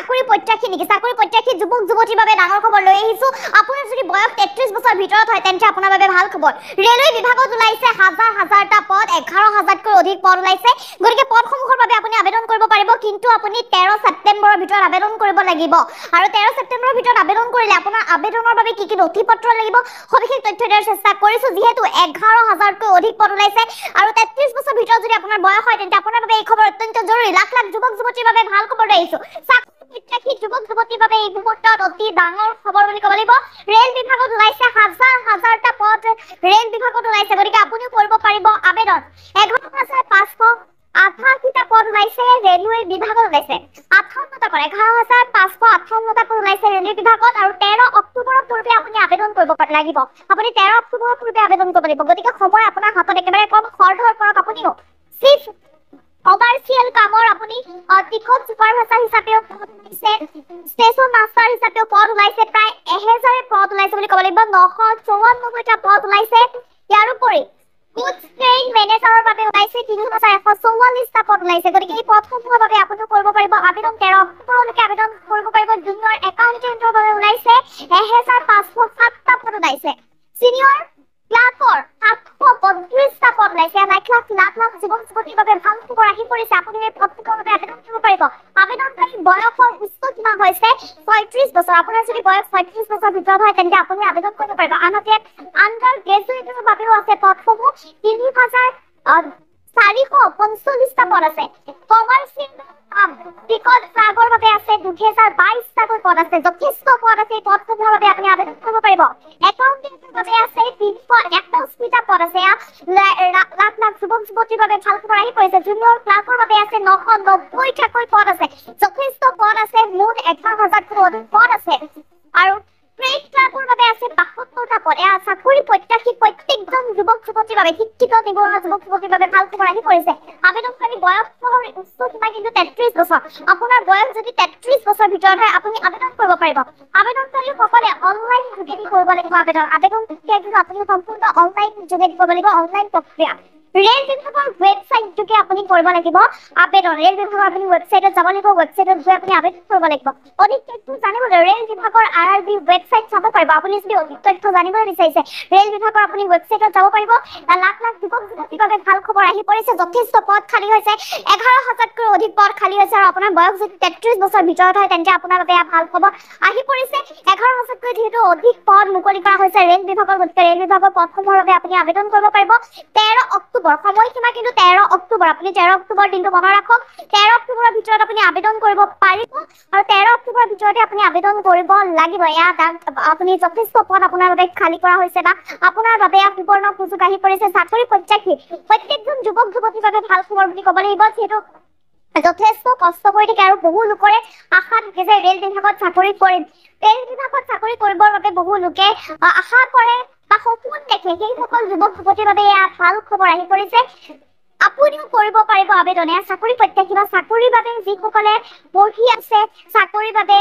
চাকৰি প্ৰত্যাশী নেকি? চাকৰি প্ৰত্যাশী যুৱক যুৱতীৰ বাবে ডাঙৰ খবৰ লৈ আহিছো। আপোনাৰ যদি বয়স 33 বছৰ ভিতৰত হয় তেন্তে আপোনাৰ বাবে ভাল খবৰ। ৰেলৱে বিভাগত ওলাইছে হাজাৰটা পদ, 11,000তকৈ অধিক পদ ওলাইছে। গতিকে পদসমূহৰ বাবে আপুনি আবেদন কৰিব পাৰিব, কিন্তু আপুনি 13 ছেপ্টেম্বৰৰ ভিতৰত আবেদন কৰিব লাগিব। আৰু 13 ছেপ্টেম্বৰৰ ভিতৰত আবেদন কৰিলে আপোনাৰ আবেদনৰ বাবে কি নথি পত্ৰ লাগিব সবিশেষ তথ্য দিয়াৰ চেষ্টা কৰিছো। যিহেতু 11,000তকৈ অধিক পদ ওলাইছে আৰু 33 বছৰ ভিতৰত যদি আপোনাৰ বয়স হয় তেন্তে আপোনাৰ বাবে এই খবৰ অত্যন্ত জৰুৰী। লাখ লাখ যুৱক যুৱতীৰ বাবে ভাল খবৰ লৈ আহিছো। চাকৰি প্ৰত্যাশী যুৱক যুৱতীৰ বাবে এই মুহূৰ্তত অতি ডাঙৰ খবৰ বুলি ক'ব লাগিব। ৰেল বিভাগত ওলাইছে হাজাৰটা পদ, ৰেল বিভাগত ওলাইছে। গতিকে আপুনিও কৰিব পাৰিব আবেদন। 11,588টা পদ ওলাইছে ৰেলৱে বিভাগত ওলাইছে। 58টা পদ, 11,558টা পদ ওলাইছে ৰেলৱে বিভাগত আৰু 13 অক্টোবৰৰ পূৰ্বে আপুনি আবেদন কৰিব লাগিব। আপুনি 13 অক্টোবৰৰ পূৰ্বে আবেদন কৰিব লাগিব। গতিকে সময় আপোনাৰ হাতত একেবাৰে কম, খৰধৰ কৰক আপুনিও। চিফ কমাৰ্চিয়েল কামৰ আপুনি টিকট ছুপাৰভাইজাৰ হিচাপেও পদ ওলাইছে, ষ্টেচন মাষ্টাৰ হিচাপেও পদ ওলাইছে। প্ৰায় 1000 পদ ওলাইছে বুলি ক'ব লাগিব। 994টা পদ ওলাইছে। ইয়াৰ উপৰি গুডছ ট্ৰেইন মেনেজাৰৰ বাবে ওলাইছে 3,144টা পদ ওলাইছে। গতিকে এই পদসমূহৰ বাবে আপুনিও কৰিব পাৰিব আবেদন। 13 অক্টোবৰলৈকে আবেদন কৰিব পাৰিব। জুনিয়ৰ একাউণ্টেণ্টৰ বাবে ওলাইছে 1507টা পদ ওলাইছে। চিনিয়ৰ ক্লাৰ্কৰ 732টা পদ ওলাইছে। লাখ লাখ যুৱক যুৱতীৰ বাবে ভাল খবৰ আহি পৰিছে। আপুনি এই পদসমূহৰ বাবে আবেদন কৰিব পাৰিব। আবেদনকাৰী বয়সৰ উচ্চ সীমা হৈছে 36 বছৰ। আপোনাৰ যদি বয়স 36 বছৰ ভিতৰত হয় তেন্তে আপুনি আবেদন কৰিব পাৰিব। আনহাতে আণ্ডাৰ গ্ৰেজুৱেটৰ বাবেও আছে পদসমূহ। 3,445টা পদ আছে। কমাৰ্চিয়েল টিকট ক্লাৰ্কৰ বাবে আছে 2,022টাকৈ পদ আছে। যথেষ্ট পদ আছে। এই পদসমূহৰ বাবে আপুনি আবেদন কৰিব পাৰিব। একাউণ্টেণ্টৰ বাবে আছে 381টা পদ আছে। লাখ লাখ যুৱক যুৱতীৰ বাবে ভাল খবৰ আহি পৰিছে। জুনিয়ৰ ক্লাৰ্কৰ বাবে আছে 990টাকৈ পদ আছে। যথেষ্ট পদ আছে। মুঠ 11,000তকৈ অধিক পদ আছে। আৰু ট্ৰেড ক্লাৰ্কৰ বাবে আছে 72টা পদ। এয়া চাকৰি প্ৰত্যাশী প্ৰত্যেকজন যুৱক যুৱতীৰ বাবে, শিক্ষিত নিবনুৱা যুৱক যুৱতীৰ বাবে ভাল খবৰ আহি পৰিছে। আবেদনকাৰী বয়সৰ উচ্চ সীমা কিন্তু 33 বছৰ। আপোনাৰ বয়স যদি 33 বছৰ ভিতৰত হয় আপুনি আবেদন কৰিব পাৰিব। আবেদনকাৰীসকলে অনলাইন যোগেদি কৰিব লাগিব আবেদন। আবেদন প্ৰক্ৰিয়া কিন্তু আপুনি সম্পূৰ্ণ অনলাইন যোগেদি কৰিব লাগিব, অনলাইন প্ৰক্ৰিয়া। ৰেল বিভাগৰ ৱেবছাইট যোগে আপুনি কৰিব লাগিব আবেদন। ৰেল বিভাগৰ আপুনি ৱেবছাইটত যাব লাগিব। ৱেবছাইটত গৈ আপুনি আবেদন কৰিব লাগিব। অধিক তথ্য জানিবলৈ ৰেল বিভাগৰ RRB ৱেবছাইট চাব পাৰিব। আপুনি যদি অধিক তথ্য জানিবলৈ বিচাৰিছে ৰেল বিভাগৰ আপুনি ৱেবছাইটত যাব পাৰিব। লাখ লাখ যুৱক যুৱতীৰ বাবে ভাল খবৰ আহি পৰিছে। যথেষ্ট পদ খালী হৈছে। 11,000তকৈ অধিক পদ খালী হৈছে আৰু আপোনাৰ বয়স যদি 33 বছৰ ভিতৰত হয় তেন্তে আপোনাৰ বাবে ভাল খবৰ আহি পৰিছে। 11,000তকৈ যিহেতু অধিক পদ মুকলি কৰা হৈছে ৰেল বিভাগৰ, গতিকে ৰেল বিভাগৰ পদসমূহৰ বাবে আপুনি আবেদন কৰিব পাৰিব। 13 অক্টোবৰ সময়সীমা কিন্তু 13 অক্টোবৰ। আপুনি 13 অক্টোবৰ দিনটো মনত ৰাখক। 13 অক্টোবৰৰ ভিতৰত আপুনি আবেদন কৰিব পাৰিব আৰু 13 অক্টোবৰৰ ভিতৰতে আপুনি আবেদন কৰিব লাগিব। ইয়াত আপুনি যথেষ্ট পদ আপোনাৰ বাবে খালী কৰা হৈছে বা আপোনাৰ বাবে সুবৰ্ণ সুযোগ আহি পৰিছে। চাকৰি প্ৰত্যাশী প্ৰত্যেকজন যুৱক যুৱতীৰ বাবে ভাল খবৰ বুলি ক'ব লাগিব। যিহেতু যথেষ্ট কষ্ট কৰি থাকে আৰু বহু লোকৰে আশা থাকে যে ৰেল বিভাগত চাকৰি কৰিম। ৰেল বিভাগত চাকৰি কৰিবৰ বাবে বহু লোকে আশা কৰে বা সপোন দেখে। সেইসকল যুৱক যুৱতীৰ বাবে এয়া ভাল খবৰ আহি পৰিছে। আপুনিও কৰিব পাৰিব আবেদন। এয়া চাকৰি প্ৰত্যাশী বা চাকৰিৰ বাবে যিসকলে পঢ়ি আছে, চাকৰিৰ বাবে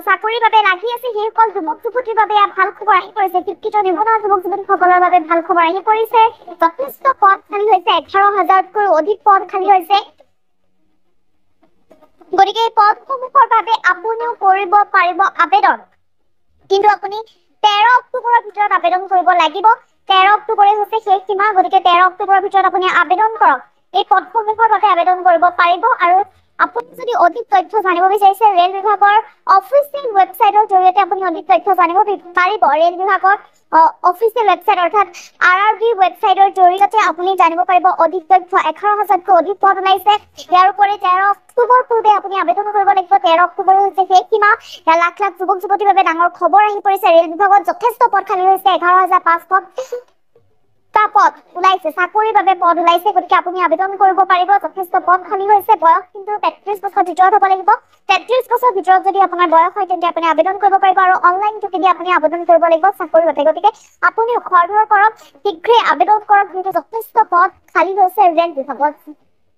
চাকৰিৰ বাবে লাগি আছে, সেইসকল যুৱক যুৱতীৰ বাবে ভাল খবৰ আহি পৰিছে। শিক্ষিত নিবনুৱা যুৱক যুৱতীসকলৰ বাবে ভাল খবৰ আহি পৰিছে। যথেষ্ট পদ খালী হৈছে। 11,000তকৈ অধিক পদ খালী হৈছে। গতিকে এই পদসমূহৰ বাবে আপুনিও কৰিব পাৰিব আবেদন। কিন্তু আপুনি 13 অক্টোবৰৰ ভিতৰত আবেদন কৰিব লাগিব। 13 অক্টোবৰে হৈছে শেষ সীমা। গতিকে 13 অক্টোবৰৰ ভিতৰত আপুনি আবেদন কৰক। এই পদসমূহৰ বাবে আবেদন কৰিব পাৰিব। আৰু আপুনি যদি অধিক তথ্য জানিব বিচাৰিছে ৰেল বিভাগৰ অফিচিয়েল ৱেবছাইটৰ জৰিয়তে আপুনি অধিক তথ্য জানিব পাৰিব। ৰেল বিভাগৰ অফিচিয়েল ৱেবছাইট অৰ্থাৎ RRB ৱেবছাইটৰ জৰিয়তে আপুনি জানিব পাৰিব অধিক তথ্য। 11,000তকৈ অধিক পদ ওলাইছে। ইয়াৰ উপৰি 13 অক্টোবৰ পূৰ্বে আপুনি আবেদন কৰিব লাগিব। 13 অক্টোবৰ হৈছে শেষ সীমা। লাখ লাখ যুৱক যুৱতীৰ বাবে ডাঙৰ খবৰ আহি পৰিছে। ৰেল বিভাগত যথেষ্ট পদ খালী হৈছে। 11,500টা পদ ওলাইছে। চাকৰিৰ বাবে পদ ওলাইছে। গতিকে আপুনি আবেদন কৰিব পাৰিব। যথেষ্ট পদ খালী হৈছে। বয়স কিন্তু 33 বছৰ ভিতৰত হ'ব লাগিব। 33 বছৰ ভিতৰত যদি আপোনাৰ বয়স হয় তেন্তে আপুনি আবেদন কৰিব পাৰিব আৰু অনলাইন যোগেদি আপুনি আবেদন কৰিব লাগিব চাকৰিৰ বাবে। গতিকে আপুনি খৰধৰ কৰক, শীঘ্ৰে আবেদন কৰক। যিহেতু যথেষ্ট পদ খালী হৈছে ৰেল বিভাগত।